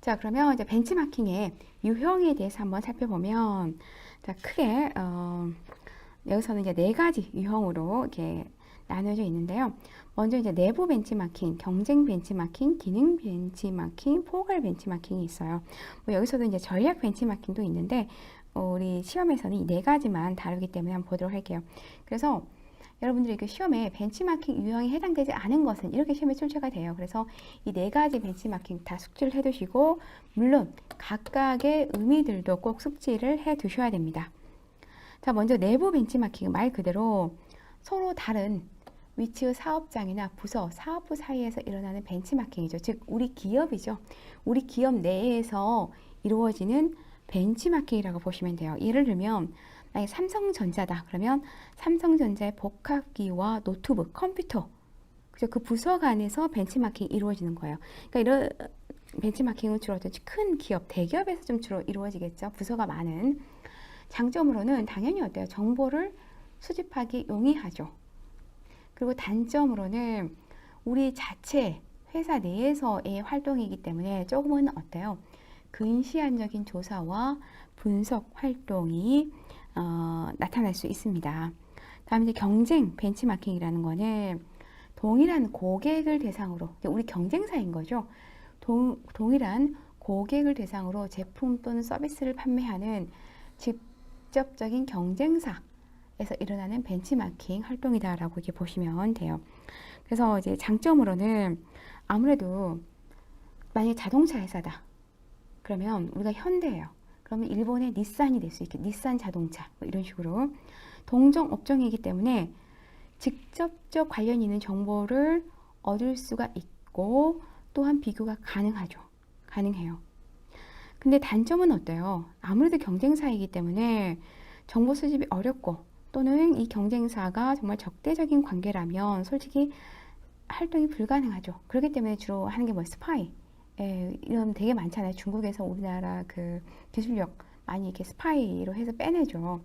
자, 그러면 이제 벤치마킹의 유형에 대해서 한번 살펴보면, 자, 크게, 여기서는 이제 네 가지 유형으로 이렇게 나눠져 있는데요. 먼저 이제 내부 벤치마킹, 경쟁 벤치마킹, 기능 벤치마킹, 포괄 벤치마킹이 있어요. 뭐 여기서도 이제 전략 벤치마킹도 있는데, 우리 시험에서는 이 네 가지만 다루기 때문에 한번 보도록 할게요. 그래서 여러분들이 그 시험에 벤치마킹 유형에 해당되지 않은 것은 이렇게 시험에 출제가 돼요. 그래서 이 네 가지 벤치마킹 다 숙지를 해두시고, 물론 각각의 의미들도 꼭 숙지를 해두셔야 됩니다. 자, 먼저 내부 벤치마킹은 말 그대로 서로 다른 위치의 사업장이나 부서, 사업부 사이에서 일어나는 벤치마킹이죠. 즉, 우리 기업이죠. 우리 기업 내에서 이루어지는 벤치마킹이라고 보시면 돼요. 예를 들면 만약에 삼성전자다. 그러면 삼성전자의 복합기와 노트북, 컴퓨터, 그죠? 그 부서 간에서 벤치마킹이 이루어지는 거예요. 그러니까 이런 벤치마킹은 주로 큰 기업, 대기업에서 좀 주로 이루어지겠죠. 부서가 많은. 장점으로는 당연히 어때요? 정보를 수집하기 용이하죠. 그리고 단점으로는 우리 자체 회사 내에서의 활동이기 때문에 조금은 어때요? 근시안적인 조사와 분석 활동이 나타날 수 있습니다. 다음 이제 경쟁 벤치마킹이라는 거는 동일한 고객을 대상으로, 우리 경쟁사인 거죠. 동일한 고객을 대상으로 제품 또는 서비스를 판매하는 직접적인 경쟁사에서 일어나는 벤치마킹 활동이다라고 이렇게 보시면 돼요. 그래서 이제 장점으로는 아무래도 만약에 자동차 회사다. 그러면 우리가 현대예요. 그러면 일본의 닛산이 될 수 있게 닛산 자동차 뭐 이런 식으로 동종 업종이기 때문에 직접적 관련 있는 정보를 얻을 수가 있고 또한 비교가 가능하죠. 가능해요. 근데 단점은 어때요? 아무래도 경쟁사이기 때문에 정보 수집이 어렵고 또는 이 경쟁사가 정말 적대적인 관계라면 솔직히 활동이 불가능하죠. 그렇기 때문에 주로 하는 게 뭐 스파이. 이런 되게 많잖아요. 중국에서 우리나라 그 기술력 많이 이렇게 스파이로 해서 빼내죠.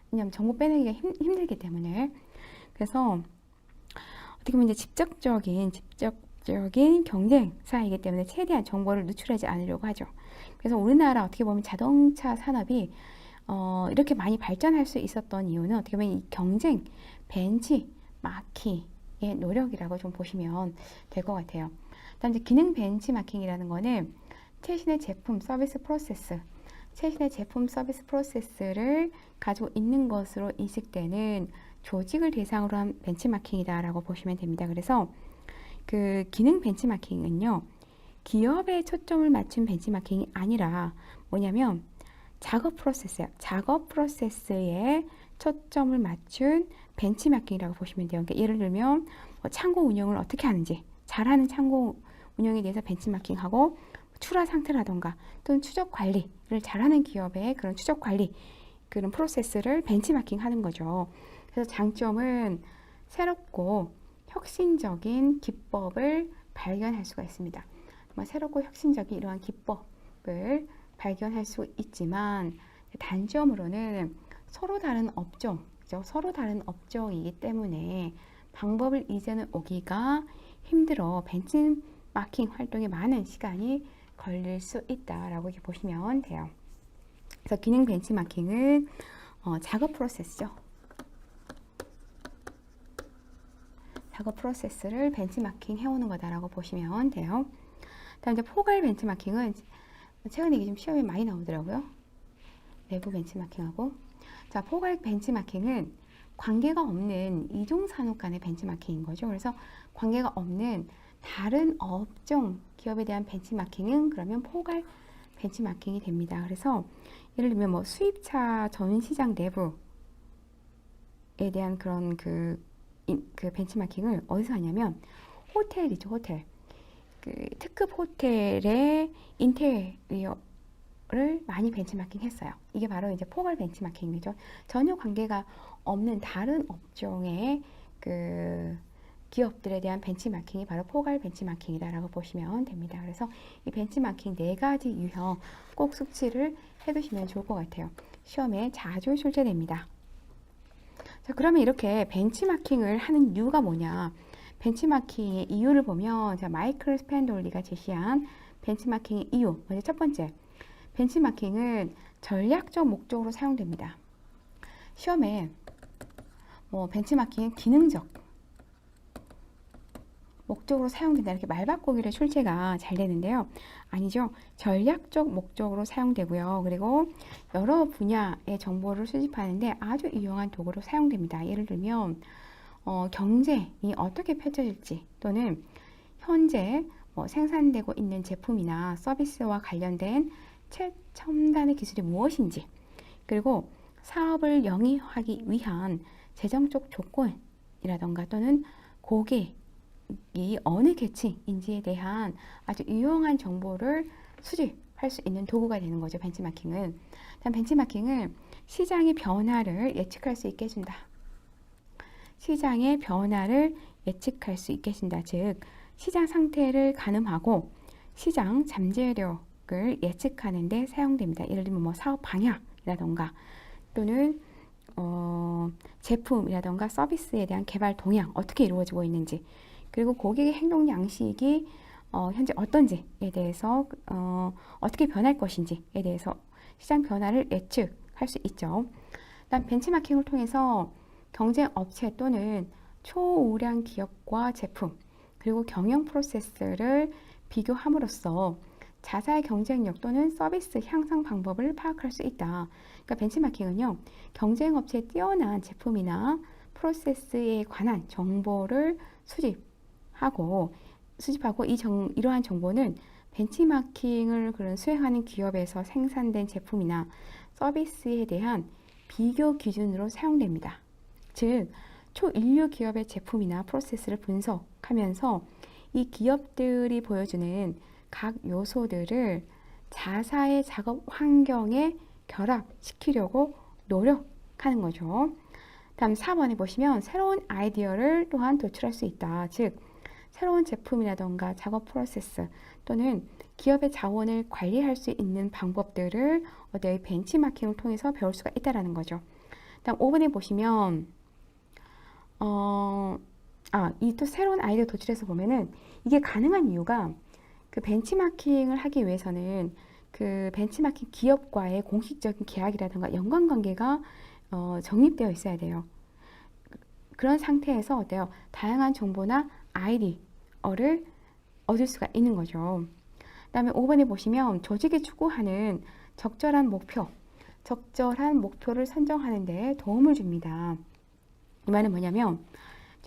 왜냐하면 정보 빼내기가 힘들기 때문에. 그래서 어떻게 보면 이제 직접적인 경쟁사이기 때문에 최대한 정보를 누출하지 않으려고 하죠. 그래서 우리나라 어떻게 보면 자동차 산업이 이렇게 많이 발전할 수 있었던 이유는 어떻게 보면 이 경쟁 벤치 마킹의 노력이라고 좀 보시면 될 것 같아요. 다음 이제 기능 벤치마킹이라는 거는 최신의 제품 서비스 프로세스를 가지고 있는 것으로 인식되는 조직을 대상으로 한 벤치마킹이다라고 보시면 됩니다. 그래서 그 기능 벤치마킹은요, 기업에 초점을 맞춘 벤치마킹이 아니라 뭐냐면 작업 프로세스에 초점을 맞춘 벤치마킹이라고 보시면 돼요. 그러니까 예를 들면 창고 운영을 어떻게 하는지, 잘하는 창고 운영에 대해서 벤치마킹하고 출하 상태라던가 또는 추적 관리를 잘하는 기업의 그런 추적 관리 그런 프로세스를 벤치마킹 하는 거죠. 그래서 장점은 새롭고 혁신적인 기법을 발견할 수가 있습니다. 새롭고 혁신적인 이러한 기법을 발견할 수 있지만 단점으로는 서로 다른 업종이기 때문에 방법을 이제는 오기가 힘들어 벤치마킹 활동에 많은 시간이 걸릴 수 있다라고 이렇게 보시면 돼요. 그래서 기능 벤치마킹은 작업 프로세스죠. 작업 프로세스를 벤치마킹 해오는 거다라고 보시면 돼요. 다음 이제 포괄 벤치마킹은 최근에 이게 좀 시험에 많이 나오더라고요. 내부 벤치마킹하고. 자, 포괄 벤치마킹은 관계가 없는 이종 산업 간의 벤치마킹인 거죠. 그래서 관계가 없는 다른 업종 기업에 대한 벤치마킹은 그러면 포괄 벤치마킹이 됩니다. 그래서 예를 들면 뭐 수입차 전 시장 내부에 대한 그런 그 벤치마킹을 어디서 하냐면 호텔이죠, 호텔. 그 특급 호텔의 인테리어를 많이 벤치마킹 했어요. 이게 바로 이제 포괄 벤치마킹이죠. 전혀 관계가 없는 다른 업종의 그 기업들에 대한 벤치마킹이 바로 포괄 벤치마킹이다라고 보시면 됩니다. 그래서 이 벤치마킹 네 가지 유형 꼭 숙지를 해두시면 좋을 것 같아요. 시험에 자주 출제됩니다. 자, 그러면 이렇게 벤치마킹을 하는 이유가 뭐냐? 벤치마킹의 이유를 보면 자, 마이클 스펜돌리가 제시한 벤치마킹의 이유. 먼저 첫 번째, 벤치마킹은 전략적 목적으로 사용됩니다. 시험에 뭐 벤치마킹은 기능적 목적으로 사용된다 이렇게 말바꾸기로 출제가 잘 되는데요. 아니죠. 전략적 목적으로 사용되고요. 그리고 여러 분야의 정보를 수집하는데 아주 유용한 도구로 사용됩니다. 예를 들면 경쟁이 어떻게 펼쳐질지 또는 현재 생산되고 있는 제품이나 서비스와 관련된 최첨단의 기술이 무엇인지, 그리고 사업을 영위하기 위한 재정적 조건이라던가 또는 고객이 어느 계층인지에 대한 아주 유용한 정보를 수집할 수 있는 도구가 되는 거죠. 벤치마킹은. 다음 벤치마킹은 시장의 변화를 예측할 수 있게 해준다. 시장의 변화를 예측할 수 있게 해준다. 즉 시장 상태를 가늠하고 시장 잠재력을 예측하는 데 사용됩니다. 예를 들면 사업 방향이라던가 또는 제품이라던가 서비스에 대한 개발 동향 어떻게 이루어지고 있는지, 그리고 고객의 행동 양식이 현재 어떤지에 대해서 어떻게 변할 것인지에 대해서 시장 변화를 예측할 수 있죠. 다음 벤치마킹을 통해서 경쟁 업체 또는 초우량 기업과 제품 그리고 경영 프로세스를 비교함으로써 자사의 경쟁력 또는 서비스 향상 방법을 파악할 수 있다. 그러니까 벤치마킹은요, 경쟁 업체의 뛰어난 제품이나 프로세스에 관한 정보를 수집하고 이러한 정보는 벤치마킹을 수행하는 기업에서 생산된 제품이나 서비스에 대한 비교 기준으로 사용됩니다. 즉 초인류 기업의 제품이나 프로세스를 분석하면서 이 기업들이 보여주는 각 요소들을 자사의 작업 환경에 결합시키려고 노력하는 거죠. 다음 4번에 보시면 새로운 아이디어를 또한 도출할 수 있다. 즉 새로운 제품이라던가 작업 프로세스 또는 기업의 자원을 관리할 수 있는 방법들을 어디의 벤치마킹을 통해서 배울 수가 있다는 거죠. 다음 5번에 보시면 이 또 새로운 아이디어 도출해서 보면은 이게 가능한 이유가 그 벤치마킹을 하기 위해서는 그 벤치마킹 기업과의 공식적인 계약이라든가 연관관계가 정립되어 있어야 돼요. 그런 상태에서 어때요? 다양한 정보나 아이디어를 얻을 수가 있는 거죠. 그 다음에 5번에 보시면 조직이 추구하는 적절한 목표를 선정하는 데 도움을 줍니다. 이 말은 뭐냐면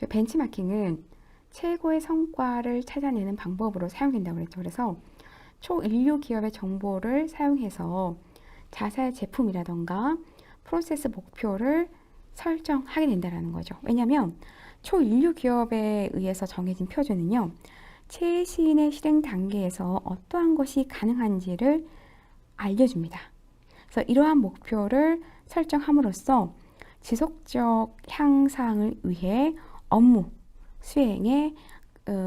벤치마킹은 최고의 성과를 찾아내는 방법으로 사용된다고 그랬죠. 그래서 초인류 기업의 정보를 사용해서 자사의 제품이라던가 프로세스 목표를 설정하게 된다는 거죠. 왜냐하면 초인류 기업에 의해서 정해진 표준은요, 최신의 실행 단계에서 어떠한 것이 가능한지를 알려줍니다. 그래서 이러한 목표를 설정함으로써 지속적 향상을 위해 업무 수행에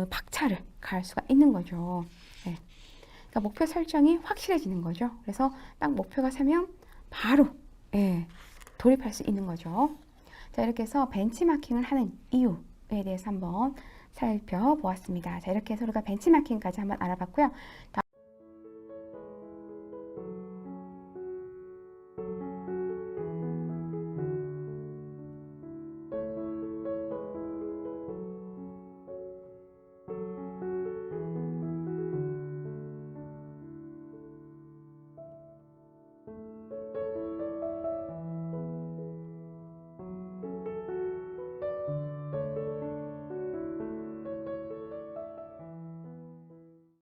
박차를 가할 수가 있는 거죠. 네. 그러니까 목표 설정이 확실해지는 거죠. 그래서 딱 목표가 서면 바로 돌입할 수 있는 거죠. 자, 이렇게 해서 벤치마킹을 하는 이유에 대해서 한번 살펴보았습니다. 자, 이렇게 해서 우리가 벤치마킹까지 한번 알아봤고요.